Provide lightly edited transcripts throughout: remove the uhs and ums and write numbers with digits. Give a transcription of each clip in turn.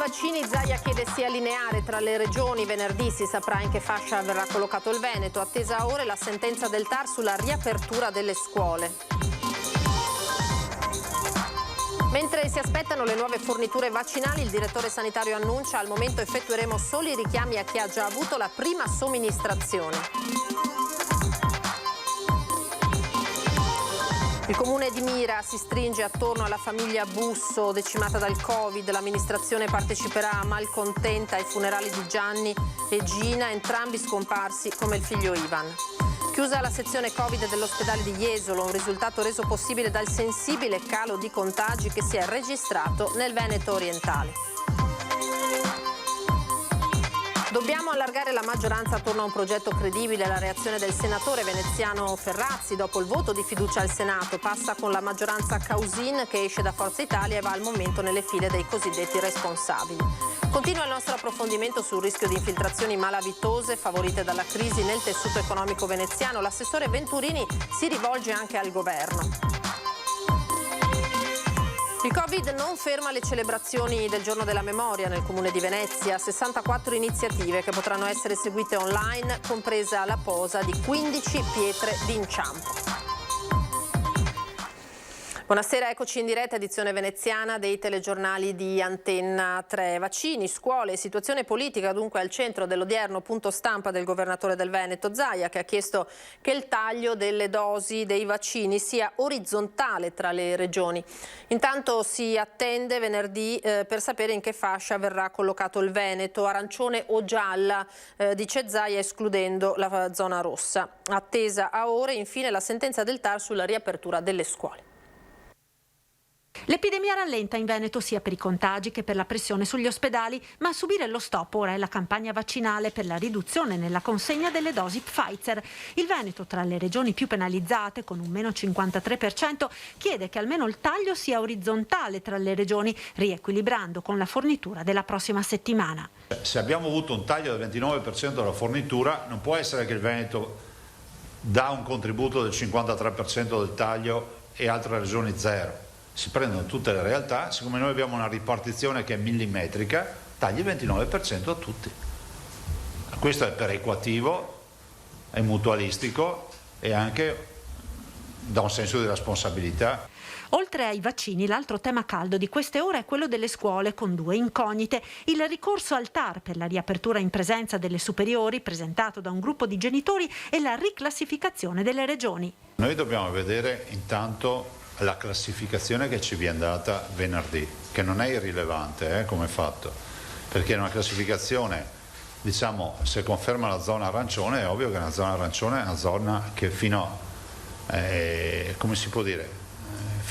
vaccini, Zaia chiede sia lineare tra le regioni. Venerdì si saprà in che fascia verrà collocato il Veneto. Attesa ora la sentenza del TAR sulla riapertura delle scuole. Mentre si aspettano le nuove forniture vaccinali, il direttore sanitario annuncia: al momento effettueremo solo i richiami a chi ha già avuto la prima somministrazione. Il comune di Mira si stringe attorno alla famiglia Busso, decimata dal Covid. L'amministrazione parteciperà a Malcontenta ai funerali di Gianni e Gina, entrambi scomparsi come il figlio Ivan. Chiusa la sezione Covid dell'ospedale di Jesolo, un risultato reso possibile dal sensibile calo di contagi che si è registrato nel Veneto orientale. Dobbiamo allargare la maggioranza attorno a un progetto credibile. La reazione del senatore veneziano Ferrazzi dopo il voto di fiducia al Senato passa con la maggioranza Causin, che esce da Forza Italia e va al momento nelle file dei cosiddetti responsabili. Continua il nostro approfondimento sul rischio di infiltrazioni malavitose favorite dalla crisi nel tessuto economico veneziano. L'assessore Venturini si rivolge anche al governo. Il Covid non ferma le celebrazioni del Giorno della Memoria nel Comune di Venezia. 64 iniziative che potranno essere seguite online, compresa la posa di 15 pietre d'inciampo. Buonasera, eccoci in diretta, edizione veneziana dei telegiornali di Antenna 3. Vaccini, scuole, situazione politica dunque al centro dell'odierno punto stampa del governatore del Veneto Zaia, che ha chiesto che il taglio delle dosi dei vaccini sia orizzontale tra le regioni. Intanto si attende venerdì per sapere in che fascia verrà collocato il Veneto, arancione o gialla, dice Zaia, escludendo la zona rossa. Attesa a ore infine la sentenza del TAR sulla riapertura delle scuole. L'epidemia rallenta in Veneto sia per i contagi che per la pressione sugli ospedali, ma a subire lo stop ora è la campagna vaccinale per la riduzione nella consegna delle dosi Pfizer. Il Veneto, tra le regioni più penalizzate, con un meno 53%, chiede che almeno il taglio sia orizzontale tra le regioni, riequilibrando con la fornitura della prossima settimana. Se abbiamo avuto un taglio del 29% della fornitura, non può essere che il Veneto dà un contributo del 53% del taglio e altre regioni zero. Si prendono tutte le realtà, siccome noi abbiamo una ripartizione che è millimetrica, tagli il 29% a tutti. Questo è perequativo, è mutualistico e anche dà un senso di responsabilità. Oltre ai vaccini, l'altro tema caldo di queste ore è quello delle scuole, con due incognite. Il ricorso al TAR per la riapertura in presenza delle superiori, presentato da un gruppo di genitori, e la riclassificazione delle regioni. Noi dobbiamo vedere intanto la classificazione che ci viene data venerdì, che non è irrilevante come fatto, perché è una classificazione, diciamo, se conferma la zona arancione, è ovvio che una zona arancione è una zona che fino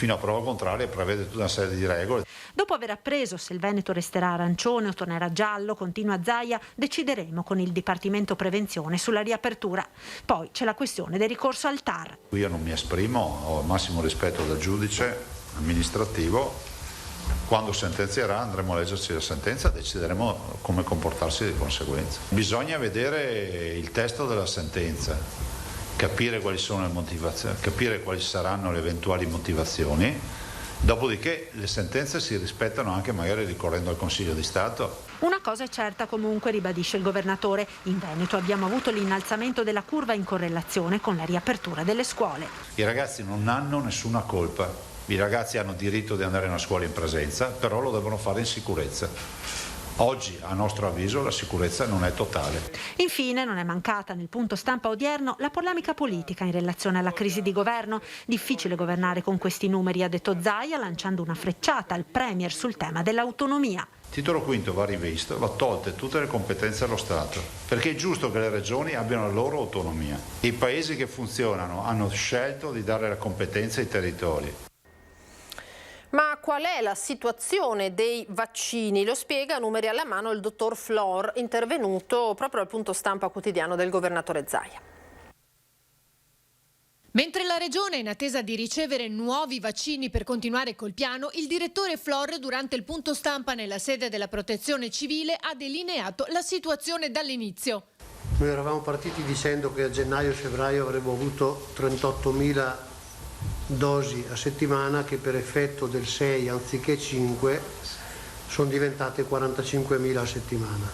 a prova contraria prevede tutta una serie di regole. Dopo aver appreso se il Veneto resterà arancione o tornerà giallo, continua Zaia, decideremo con il Dipartimento Prevenzione sulla riapertura. Poi c'è la questione del ricorso al TAR. Io non mi esprimo, ho il massimo rispetto del giudice amministrativo. Quando sentenzierà andremo a leggerci la sentenza e decideremo come comportarsi di conseguenza. Bisogna vedere il testo della sentenza, capire quali sono le motivazioni, capire quali saranno le eventuali motivazioni, dopodiché le sentenze si rispettano anche magari ricorrendo al Consiglio di Stato. Una cosa è certa comunque, ribadisce il governatore, in Veneto abbiamo avuto l'innalzamento della curva in correlazione con la riapertura delle scuole. I ragazzi non hanno nessuna colpa, i ragazzi hanno diritto di andare a una scuola in presenza, però lo devono fare in sicurezza. Oggi, a nostro avviso, la sicurezza non è totale. Infine, non è mancata nel punto stampa odierno la polemica politica in relazione alla crisi di governo. Difficile governare con questi numeri, ha detto Zaia, lanciando una frecciata al Premier sul tema dell'autonomia. Il titolo quinto va rivisto, va tolte tutte le competenze allo Stato, perché è giusto che le regioni abbiano la loro autonomia. I paesi che funzionano hanno scelto di dare la competenza ai territori. Ma qual è la situazione dei vaccini? Lo spiega, numeri alla mano, il dottor Flor, intervenuto proprio al punto stampa quotidiano del governatore Zaia. Mentre la Regione è in attesa di ricevere nuovi vaccini per continuare col piano, il direttore Flor, durante il punto stampa nella sede della Protezione Civile, ha delineato la situazione dall'inizio. Noi eravamo partiti dicendo che a gennaio e febbraio avremmo avuto 38.000 dosi a settimana, che per effetto del 6 anziché 5 sono diventate 45.000 a settimana.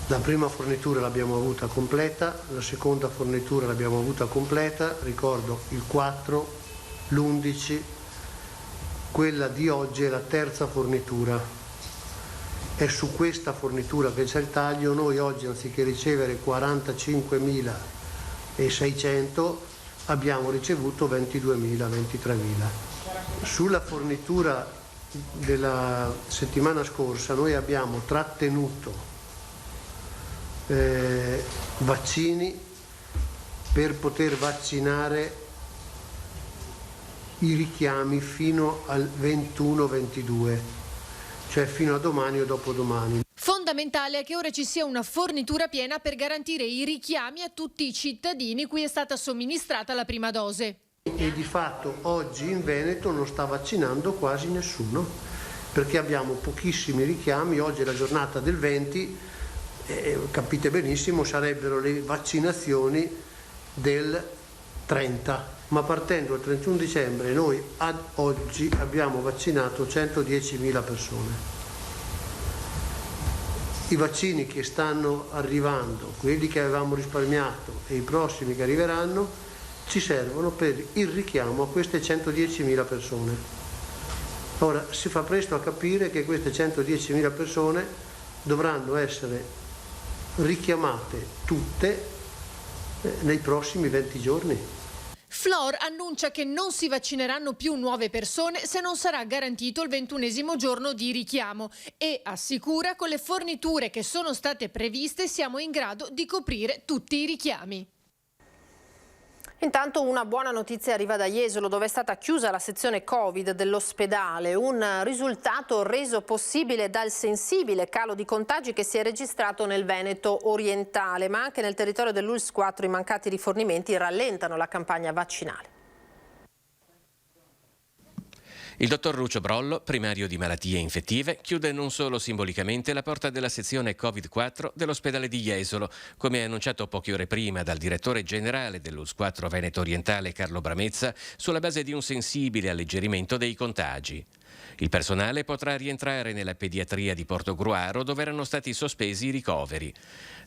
La prima fornitura l'abbiamo avuta completa, la seconda fornitura l'abbiamo avuta completa, ricordo il 4, l'11, quella di oggi è la terza fornitura. È su questa fornitura che c'è il taglio. Noi oggi, anziché ricevere 45.600, abbiamo ricevuto 22.000, 23.000. Sulla fornitura della settimana scorsa noi abbiamo trattenuto vaccini per poter vaccinare i richiami fino al 21-22. Cioè fino a domani o dopodomani. Fondamentale è che ora ci sia una fornitura piena per garantire i richiami a tutti i cittadini cui è stata somministrata la prima dose. E di fatto oggi in Veneto non sta vaccinando quasi nessuno, perché abbiamo pochissimi richiami. Oggi è la giornata del 20, capite benissimo, sarebbero le vaccinazioni del 30. Ma partendo dal 31 dicembre noi ad oggi abbiamo vaccinato 110.000 persone. I vaccini che stanno arrivando, quelli che avevamo risparmiato e i prossimi che arriveranno, ci servono per il richiamo a queste 110.000 persone. Ora si fa presto a capire che queste 110.000 persone dovranno essere richiamate tutte nei prossimi 20 giorni. Flor annuncia che non si vaccineranno più nuove persone se non sarà garantito il 21° giorno di richiamo e assicura con le forniture che sono state previste siamo in grado di coprire tutti i richiami. Intanto una buona notizia arriva da Jesolo, dove è stata chiusa la sezione Covid dell'ospedale, un risultato reso possibile dal sensibile calo di contagi che si è registrato nel Veneto orientale, ma anche nel territorio dell'ULSS 4 i mancati rifornimenti rallentano la campagna vaccinale. Il dottor Lucio Brollo, primario di malattie infettive, chiude non solo simbolicamente la porta della sezione Covid-4 dell'ospedale di Jesolo, come annunciato poche ore prima dal direttore generale dell'ULSS 4 Veneto Orientale Carlo Bramezza, sulla base di un sensibile alleggerimento dei contagi. Il personale potrà rientrare nella pediatria di Portogruaro, dove erano stati sospesi i ricoveri.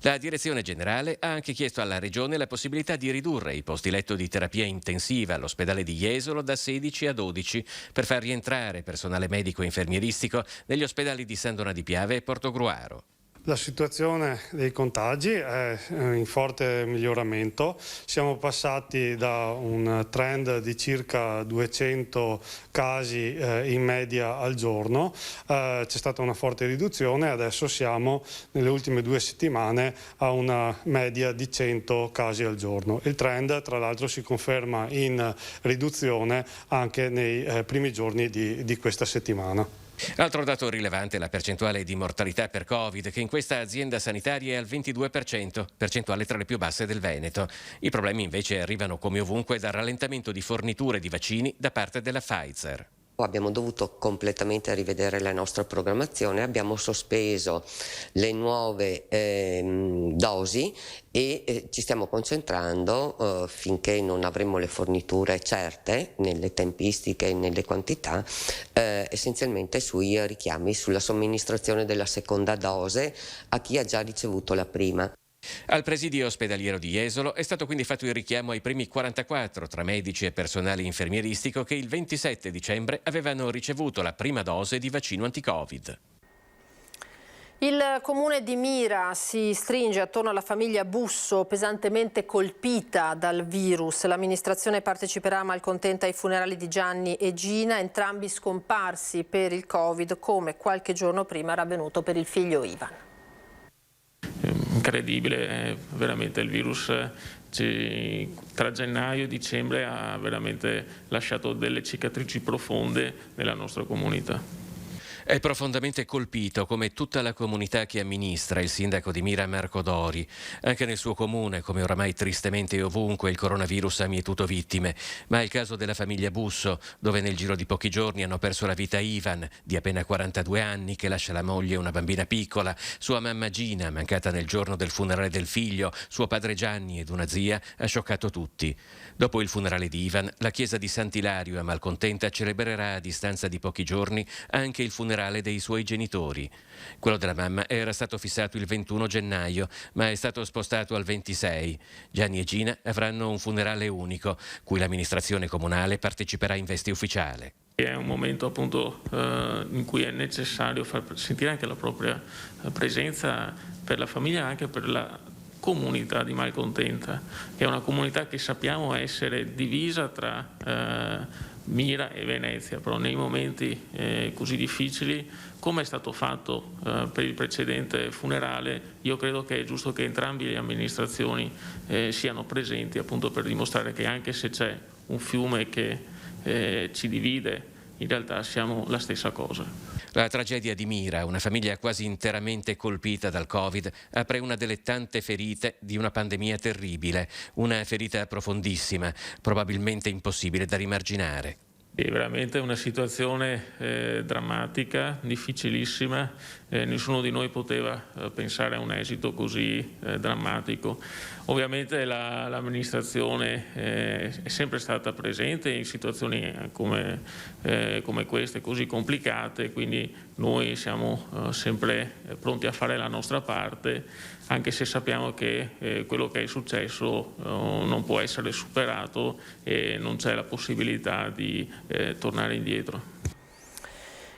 La direzione generale ha anche chiesto alla Regione la possibilità di ridurre i posti letto di terapia intensiva all'ospedale di Jesolo da 16 a 12 per far rientrare personale medico e infermieristico negli ospedali di San Donà di Piave e Portogruaro. La situazione dei contagi è in forte miglioramento. Siamo passati da un trend di circa 200 casi in media al giorno. C'è stata una forte riduzione, adesso siamo nelle ultime 2 settimane a una media di 100 casi al giorno. Il trend tra l'altro si conferma in riduzione anche nei primi giorni di questa settimana. Altro dato rilevante è la percentuale di mortalità per Covid, che in questa azienda sanitaria è al 22%, percentuale tra le più basse del Veneto. I problemi invece arrivano come ovunque dal rallentamento di forniture di vaccini da parte della Pfizer. Abbiamo dovuto completamente rivedere la nostra programmazione, abbiamo sospeso le nuove dosi e ci stiamo concentrando finché non avremo le forniture certe nelle tempistiche e nelle quantità, essenzialmente sui richiami, sulla somministrazione della seconda dose a chi ha già ricevuto la prima. Al presidio ospedaliero di Jesolo è stato quindi fatto il richiamo ai primi 44 tra medici e personale infermieristico che il 27 dicembre avevano ricevuto la prima dose di vaccino anti-Covid. Il comune di Mira si stringe attorno alla famiglia Busso, pesantemente colpita dal virus. L'amministrazione parteciperà a malcontenta ai funerali di Gianni e Gina, entrambi scomparsi per il Covid, come qualche giorno prima era avvenuto per il figlio Ivan. Incredibile, veramente il virus tra gennaio e dicembre ha veramente lasciato delle cicatrici profonde nella nostra comunità. È profondamente colpito, come tutta la comunità che amministra, il sindaco di Mira Marco Dori. Anche nel suo comune, come oramai tristemente ovunque, il coronavirus ha mietuto vittime. Ma è il caso della famiglia Busso, dove nel giro di pochi giorni hanno perso la vita Ivan, di appena 42 anni, che lascia la moglie e una bambina piccola, sua mamma Gina, mancata nel giorno del funerale del figlio, suo padre Gianni ed una zia, ha scioccato tutti. Dopo il funerale di Ivan, la chiesa di Sant'Ilario a Malcontenta celebrerà a distanza di pochi giorni anche il funerale funerale dei suoi genitori. Quello della mamma era stato fissato il 21 gennaio, ma è stato spostato al 26. Gianni e Gina avranno un funerale unico, cui l'amministrazione comunale parteciperà in veste ufficiale. È un momento appunto in cui è necessario far sentire anche la propria presenza per la famiglia e anche per la comunità di Malcontenta, che è una comunità che sappiamo essere divisa tra Mira e Venezia, però nei momenti così difficili, come è stato fatto per il precedente funerale, io credo che è giusto che entrambe le amministrazioni siano presenti, appunto per dimostrare che anche se c'è un fiume che ci divide, in realtà siamo la stessa cosa. La tragedia di Mira, una famiglia quasi interamente colpita dal Covid, apre una delle tante ferite di una pandemia terribile, una ferita profondissima, probabilmente impossibile da rimarginare. È veramente una situazione drammatica, difficilissima, nessuno di noi poteva pensare a un esito così drammatico. Ovviamente l'amministrazione è sempre stata presente in situazioni come queste, così complicate, quindi noi siamo sempre pronti a fare la nostra parte, anche se sappiamo che quello che è successo non può essere superato e non c'è la possibilità di tornare indietro.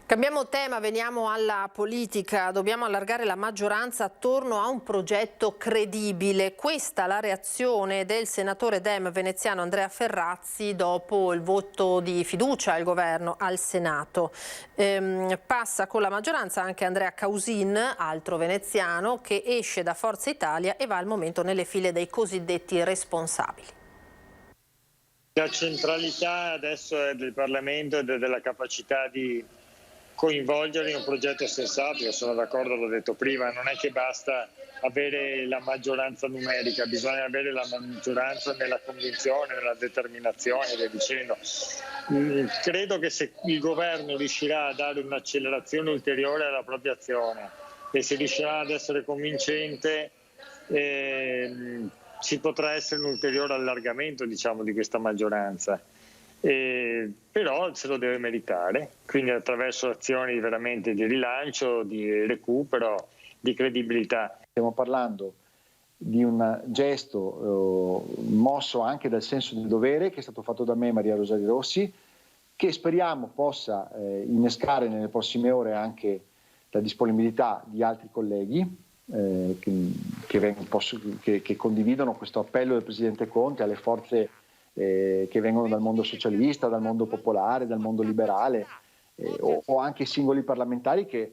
Cambiamo tema, veniamo alla politica. Dobbiamo allargare la maggioranza attorno a un progetto credibile. Questa la reazione del senatore Dem veneziano Andrea Ferrazzi dopo il voto di fiducia al governo al Senato. Passa con la maggioranza anche Andrea Causin, altro veneziano, che esce da Forza Italia e va al momento nelle file dei cosiddetti responsabili. La centralità adesso è del Parlamento e della capacità di coinvolgere in un progetto sensato. Io sono d'accordo, l'ho detto prima, non è che basta avere la maggioranza numerica, bisogna avere la maggioranza nella convinzione, nella determinazione e via dicendo. Credo che se il governo riuscirà a dare un'accelerazione ulteriore alla propria azione e se riuscirà ad essere convincente, ci potrà essere un ulteriore allargamento, diciamo, di questa maggioranza. Però se lo deve meritare, quindi attraverso azioni veramente di rilancio, di recupero, di credibilità. Stiamo parlando di un gesto mosso anche dal senso del dovere che è stato fatto da me, Maria Rosaria Rossi, che speriamo possa innescare nelle prossime ore anche la disponibilità di altri colleghi che condividono questo appello del Presidente Conte alle forze che vengono dal mondo socialista, dal mondo popolare, dal mondo liberale o anche singoli parlamentari che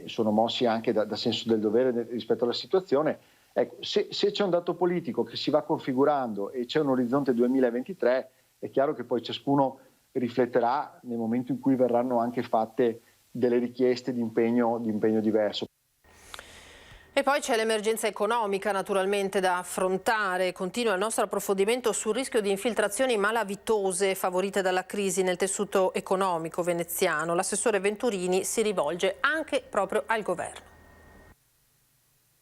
sono mossi anche da senso del dovere rispetto alla situazione. Ecco, se c'è un dato politico che si va configurando e c'è un orizzonte 2023, è chiaro che poi ciascuno rifletterà nel momento in cui verranno anche fatte delle richieste di impegno diverso. E poi c'è l'emergenza economica naturalmente da affrontare. Continua il nostro approfondimento sul rischio di infiltrazioni malavitose favorite dalla crisi nel tessuto economico veneziano. L'assessore Venturini si rivolge anche proprio al governo.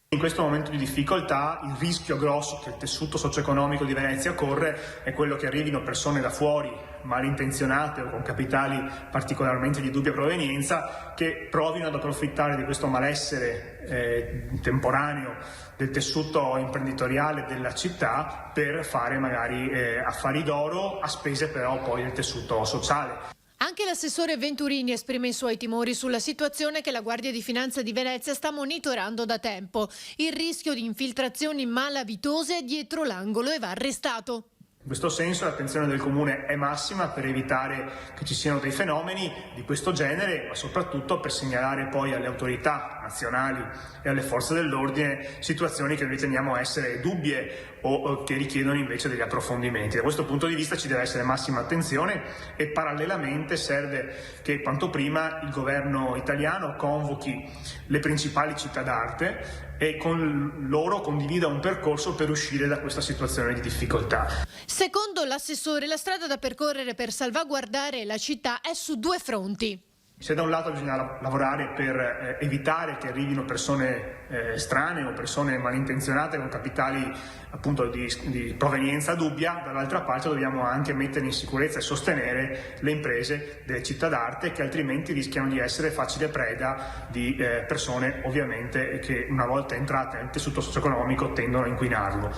In questo momento di difficoltà il rischio grosso che il tessuto socio-economico di Venezia corre è quello che arrivino persone da fuori, malintenzionate o con capitali particolarmente di dubbia provenienza, che provino ad approfittare di questo malessere temporaneo del tessuto imprenditoriale della città per fare magari affari d'oro a spese però poi del tessuto sociale. Anche l'assessore Venturini esprime i suoi timori sulla situazione che la Guardia di Finanza di Venezia sta monitorando da tempo. Il rischio di infiltrazioni malavitose è dietro l'angolo e va arrestato. In questo senso l'attenzione del Comune è massima per evitare che ci siano dei fenomeni di questo genere, ma soprattutto per segnalare poi alle autorità nazionali e alle forze dell'ordine situazioni che riteniamo essere dubbie o che richiedono invece degli approfondimenti. Da questo punto di vista ci deve essere massima attenzione e parallelamente serve che quanto prima il governo italiano convochi le principali città d'arte e con loro condivida un percorso per uscire da questa situazione di difficoltà. Secondo l'assessore, la strada da percorrere per salvaguardare la città è su due fronti. Se da un lato bisogna lavorare per evitare che arrivino persone strane o persone malintenzionate con capitali appunto di provenienza dubbia, dall'altra parte dobbiamo anche mettere in sicurezza e sostenere le imprese delle città d'arte che altrimenti rischiano di essere facile preda di persone ovviamente che una volta entrate nel tessuto socio-economico tendono a inquinarlo.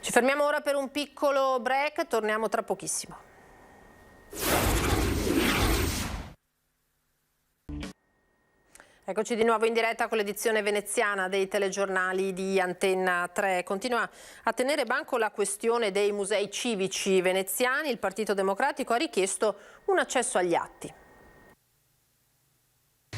Ci fermiamo ora per un piccolo break, torniamo tra pochissimo. Eccoci di nuovo in diretta con l'edizione veneziana dei telegiornali di Antenna 3. Continua a tenere banco la questione dei musei civici veneziani. Il Partito Democratico ha richiesto un accesso agli atti.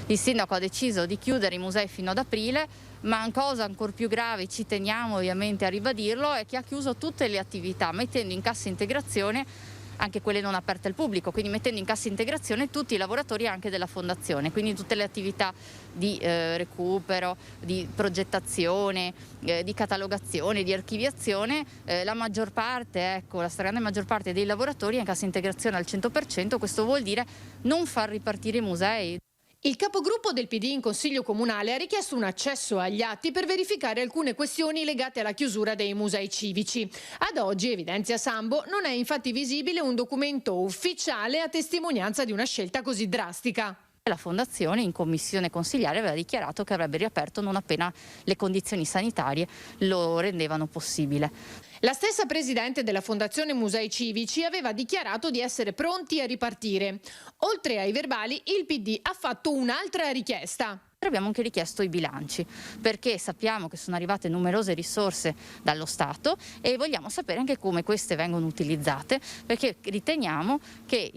Il sindaco ha deciso di chiudere i musei fino ad aprile, ma una cosa ancora più grave, ci teniamo ovviamente a ribadirlo, è che ha chiuso tutte le attività, mettendo in cassa integrazione anche quelle non aperte al pubblico, quindi mettendo in cassa integrazione tutti i lavoratori anche della fondazione, quindi tutte le attività di recupero, di progettazione, di catalogazione, di archiviazione, la maggior parte, la stragrande maggior parte dei lavoratori è in cassa integrazione al 100%, questo vuol dire non far ripartire i musei. Il capogruppo del PD in Consiglio Comunale ha richiesto un accesso agli atti per verificare alcune questioni legate alla chiusura dei musei civici. Ad oggi, evidenzia Sambo, non è infatti visibile un documento ufficiale a testimonianza di una scelta così drastica. La Fondazione in commissione consigliare aveva dichiarato che avrebbe riaperto non appena le condizioni sanitarie lo rendevano possibile. La stessa presidente della Fondazione Musei Civici aveva dichiarato di essere pronti a ripartire. Oltre ai verbali, il PD ha fatto un'altra richiesta. Abbiamo anche richiesto i bilanci, perché sappiamo che sono arrivate numerose risorse dallo Stato e vogliamo sapere anche come queste vengono utilizzate, perché riteniamo che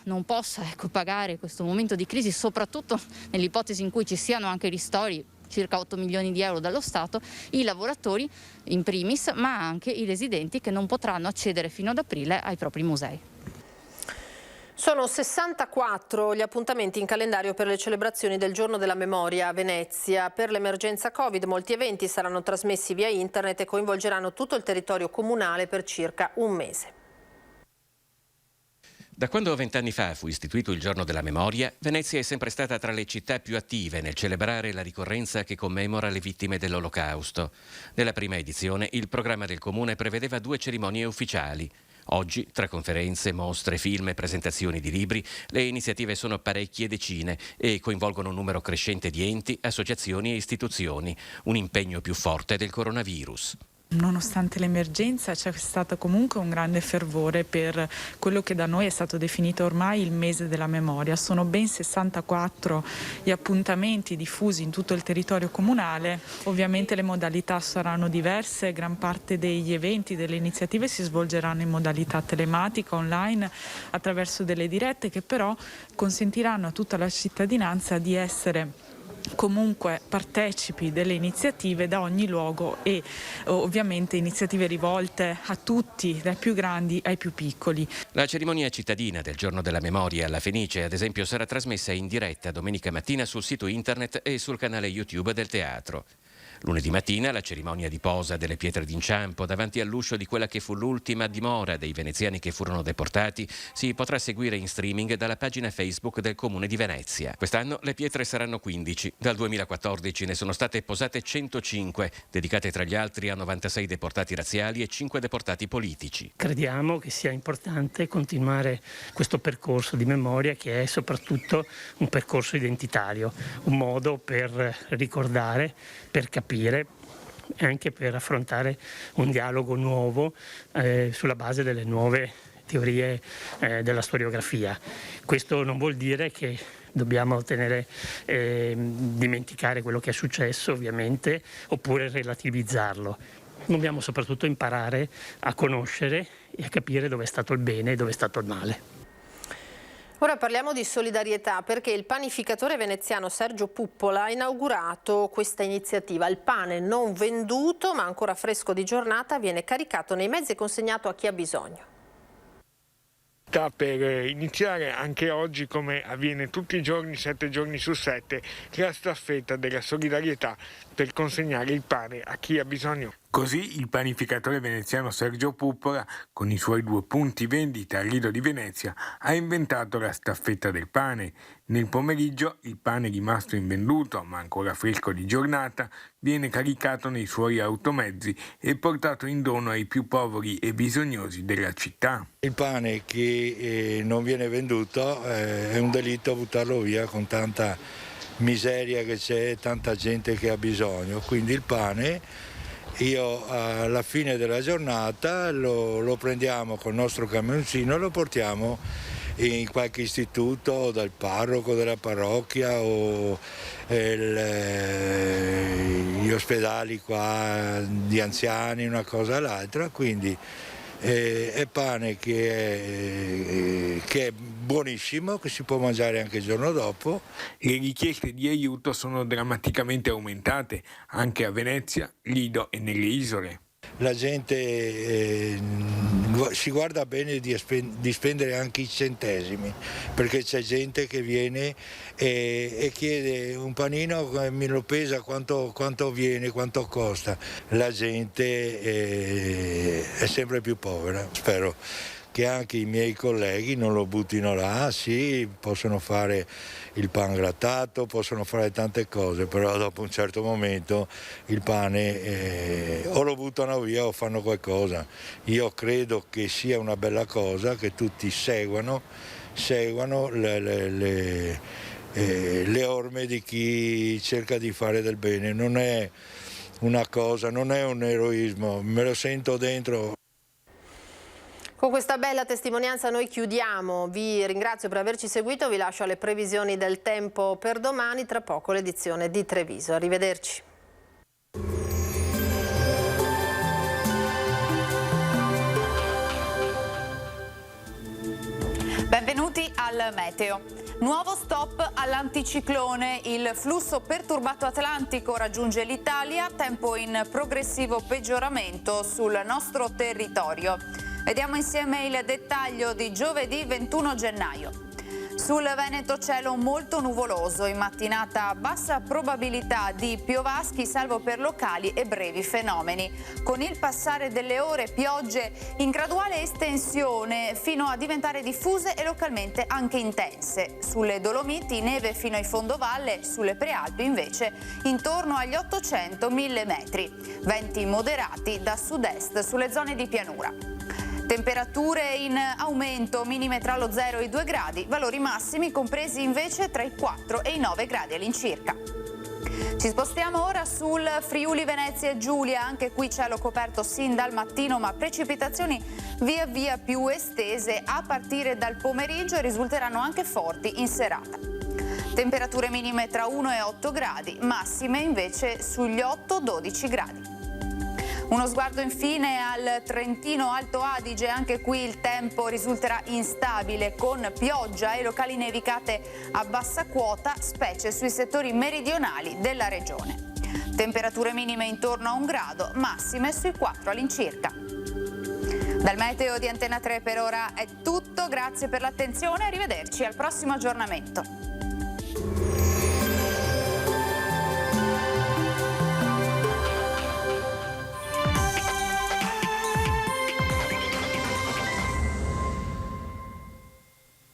non possa pagare questo momento di crisi, soprattutto nell'ipotesi in cui ci siano anche ristori, circa 8 milioni di euro dallo Stato, i lavoratori in primis, ma anche i residenti che non potranno accedere fino ad aprile ai propri musei. Sono 64 gli appuntamenti in calendario per le celebrazioni del Giorno della Memoria a Venezia. Per l'emergenza Covid molti eventi saranno trasmessi via internet e coinvolgeranno tutto il territorio comunale per circa un mese. Da quando 20 anni fa fu istituito il Giorno della Memoria, Venezia è sempre stata tra le città più attive nel celebrare la ricorrenza che commemora le vittime dell'Olocausto. Nella prima edizione il programma del Comune prevedeva 2 cerimonie ufficiali. Oggi, tra conferenze, mostre, film e presentazioni di libri, le iniziative sono parecchie decine e coinvolgono un numero crescente di enti, associazioni e istituzioni, un impegno più forte del coronavirus. Nonostante l'emergenza c'è stato comunque un grande fervore per quello che da noi è stato definito ormai il mese della memoria. Sono ben 64 gli appuntamenti diffusi in tutto il territorio comunale. Ovviamente le modalità saranno diverse, gran parte degli eventi, delle iniziative si svolgeranno in modalità telematica, online, attraverso delle dirette che però consentiranno a tutta la cittadinanza di essere comunque partecipi delle iniziative da ogni luogo e ovviamente iniziative rivolte a tutti, dai più grandi ai più piccoli. La cerimonia cittadina del Giorno della Memoria alla Fenice, ad esempio, sarà trasmessa in diretta domenica mattina sul sito internet e sul canale YouTube del teatro. Lunedì mattina la cerimonia di posa delle pietre d'inciampo davanti all'uscio di quella che fu l'ultima dimora dei veneziani che furono deportati si potrà seguire in streaming dalla pagina Facebook del Comune di Venezia. Quest'anno le pietre saranno 15. Dal 2014 ne sono state posate 105, dedicate tra gli altri a 96 deportati razziali e 5 deportati politici. Crediamo che sia importante continuare questo percorso di memoria che è soprattutto un percorso identitario, un modo per ricordare, per capire e anche per affrontare un dialogo nuovo sulla base delle nuove teorie della storiografia. Questo non vuol dire che dobbiamo dimenticare quello che è successo, ovviamente, oppure relativizzarlo. Dobbiamo soprattutto imparare a conoscere e a capire dove è stato il bene e dove è stato il male. Ora parliamo di solidarietà perché il panificatore veneziano Sergio Puppola ha inaugurato questa iniziativa. Il pane non venduto ma ancora fresco di giornata viene caricato nei mezzi e consegnato a chi ha bisogno. sta per iniziare anche oggi, come avviene tutti i giorni, 7 giorni su 7, la staffetta della solidarietà per consegnare il pane a chi ha bisogno. Così il panificatore veneziano Sergio Puppola, con i suoi 2 punti vendita al Lido di Venezia, ha inventato la staffetta del pane. Nel pomeriggio il pane rimasto invenduto, ma ancora fresco di giornata, viene caricato nei suoi automezzi e portato in dono ai più poveri e bisognosi della città. Il pane che non viene venduto è un delitto buttarlo via con tanta miseria che c'è, tanta gente che ha bisogno, quindi il pane io alla fine della giornata lo prendiamo col nostro camioncino e lo portiamo in qualche istituto dal parroco della parrocchia o gli ospedali qua di anziani, una cosa all'altra, quindi è pane che è buonissimo, che si può mangiare anche il giorno dopo. Le richieste di aiuto sono drammaticamente aumentate anche a Venezia, Lido e nelle isole. La gente si guarda bene di spendere anche i centesimi, perché c'è gente che viene e chiede un panino, me lo pesa, quanto viene, quanto costa. La gente è sempre più povera. Spero che anche i miei colleghi non lo buttino là, sì, possono fare il pan grattato, possono fare tante cose, però dopo un certo momento il pane o lo buttano via o fanno qualcosa. Io credo che sia una bella cosa che tutti seguano le orme di chi cerca di fare del bene. Non è una cosa, non è un eroismo, me lo sento dentro. Con questa bella testimonianza noi chiudiamo, vi ringrazio per averci seguito, vi lascio alle previsioni del tempo per domani, tra poco l'edizione di Treviso. Arrivederci. Benvenuti al meteo. Nuovo stop all'anticiclone, il flusso perturbato atlantico raggiunge l'Italia, tempo in progressivo peggioramento sul nostro territorio. Vediamo insieme il dettaglio di giovedì 21 gennaio. Sul Veneto cielo molto nuvoloso, in mattinata bassa probabilità di piovaschi salvo per locali e brevi fenomeni. Con il passare delle ore piogge in graduale estensione fino a diventare diffuse e localmente anche intense. Sulle Dolomiti neve fino ai fondovalle, sulle Prealpi invece intorno agli 800-1000 metri. Venti moderati da sud-est sulle zone di pianura. Temperature in aumento, minime tra lo 0 e i 2 gradi, valori massimi compresi invece tra i 4 e i 9 gradi all'incirca. Ci spostiamo ora sul Friuli Venezia e Giulia, anche qui cielo coperto sin dal mattino ma precipitazioni via via più estese a partire dal pomeriggio e risulteranno anche forti in serata. Temperature minime tra 1 e 8 gradi, massime invece sugli 8-12 gradi. Uno sguardo infine al Trentino Alto Adige, anche qui il tempo risulterà instabile con pioggia e locali nevicate a bassa quota, specie sui settori meridionali della regione. Temperature minime intorno a 1 grado, massime sui 4 all'incirca. Dal meteo di Antena 3 per ora è tutto, grazie per l'attenzione, arrivederci al prossimo aggiornamento.